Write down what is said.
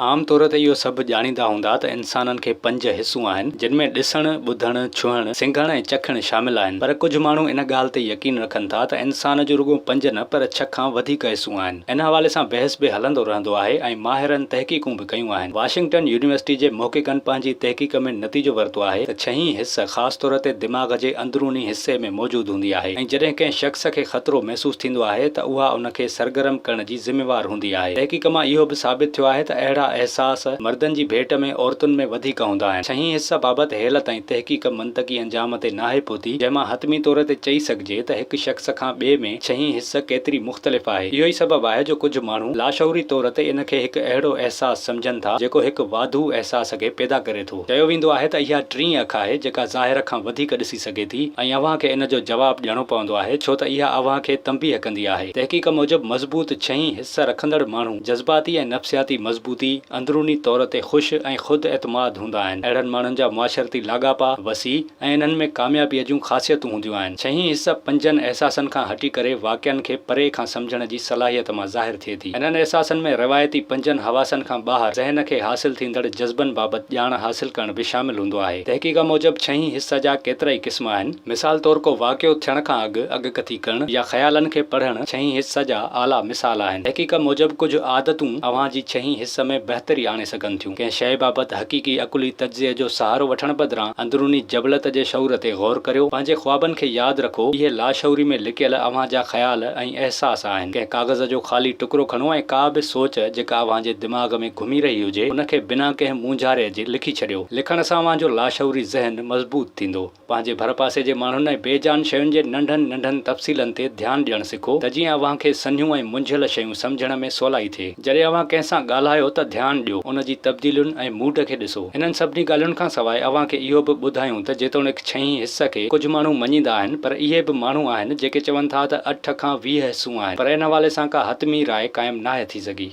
आम तौर ते इहो सभु ॼाणींदा हूंदा त इंसाननि खे 5 हिसूं आहिनि जिन में ॾिसणु ॿुधणु छुहणु सिंघणु ऐं चखणु शामिल आहिनि। पर कुझु माण्हू इन ॻाल्हि ते यकीन रखनि था त इंसान जो रुॻो 5 न पर 6 खां वधीक हिसूं आहिनि। इन हवाले सां बहस बि हलंदो रहंदो आहे ऐं माहिरनि तहक़ीक़ूं बि कयूं आहिनि। वाशिंगटन यूनिवर्सिटी जे मोहक़िक़नि पंहिंजी तहक़ीक़ में नतीजो वरितो आहे त 6 हिस ख़ासि तौर ते दिमाग़ जे अंदरूनी हिसे में मौजूदु हूंदी आहे ऐं जॾहिं कंहिं शख़्स खे ख़तरो महसूसु थींदो आहे त उहा उन खे सरगर्म करण जी ज़िम्मेवार हूंदी आहे। तहक़ीक़ मां इहो बि साबित थियो आहे त अहिड़ा अहसास मर्दनि जी भेट में औरतुनि में वधीक हूंदा आहिनि। 6 हिस बाबति हेल ताईं तहक़ीक़ मंतकी अंजाम ते नाहे पहुती जंहिंमां हतमी तौर ते चई सघिजे त हिकु शख़्स खां ॿिए में 6 हिस केतिरी मुख़्तलिफ़ आहे। इहो ई सबबु आहे जो कुझु माण्हू लाशऊरी तौर ते इन खे हिकु अहिड़ो अहसास सम्झनि था जेको हिकु वाधू अहसास खे पैदा करे थो। चयो वेंदो आहे त इहा टीं अखि आहे जेका ज़ाहिर खां वधीक ॾिसी सघे थी ऐं अव्हां खे इन जो जवाबु ॾियणो पवंदो आहे छो त इहा अव्हां खे तंबीह कंदी आहे। तहक़ीक़ मूजिबि मज़बूत 6 हिस रखंदड़ माण्हू जज़्बाती ऐं नफ़्सियाती मज़बूती अंदरूनी तौर ते ख़ुशि ऐं ख़ुदि एतमाद हूंदा आहिनि। अहिड़नि माण्हुनि जा मुआशरती लाॻापा वसी ऐं इन्हनि में कामयाबीअ जूं ख़ासियतूं हूंदियूं आहिनि। 6 हिस 5 अहसासनि खां हटी करे वाक़िअनि खे परे खां सम्झण जी सलाहियत मां ज़ाहिर थिए थी। इन्हनि अहसासनि में रवायती 5 हवासनि खां ॿाहिरि ज़हन खे हासिल थींदड़ जज़्बनि बाबति ॼाण हासिल करण बि शामिल हूंदो आहे। तहक़ीक़ मूजिबि 6 हिस जा केतिरा ई क़िस्म आहिनि। मिसाल तौर को वाक़ियो थियण खां अॻकथी करणु या ख़्यालनि खे पढ़णु 6 हिस जा आला मिसाल आहिनि। तहक़ीक़ मूजिबि कुझु आदतूं अव्हां जी 6 हिस में बहितरी आणे सघनि थियूं। कंहिं शइ बाबति हक़ीक़ी अकुली तज्ज़िये जो सहारो वठण बदिरां अंदरूनी जबलत जे शऊर ते गौर करियो। पंहिंजे ख्वाबनि खे यादि रखो। इहे लाशऊरी में लिकियल अव्हां जा ख़्याल ऐं अहसास आहिनि। कंहिं काग़ज़ जो ख़ाली टुकड़ो खणो ऐं का बि सोच जेका अव्हां जे दिमाग़ में घुमी रही हुजे उन खे बिना कंहिं मूंझारे जे लिखी छॾियो। लिखण सां अव्हां जो लाशऊरी ज़हन मज़बूत थींदो। पंहिंजे भरपासे जे माण्हुनि ऐं बेजान शयुनि जे नंढनि नंढनि तफ़सीलनि ते ध्यानु ॾियणु सिखो त जीअं अव्हां खे सन्हियूं ऐं मुंझियल शयूं सम्झण में सवलाई थिए। जॾहिं अव्हां कंहिं सां ॻाल्हायो त ध्यानु ॾियो उन जी तब्दीलियुनि ऐं मूड खे ॾिसो। इन्हनि सभिनी ॻाल्हियुनि खां सवाइ अव्हां खे इहो बि ॿुधायूं त जेतोणीकि 6 हिस खे कुझु माण्हू मञींदा आहिनि पर इहे बि माण्हू आहिनि जेके चवनि था त 8 खां 20 हिसूं आहिनि। पर इन हवाले सां का हतमी राय क़ाइमु नाहे थी सघी।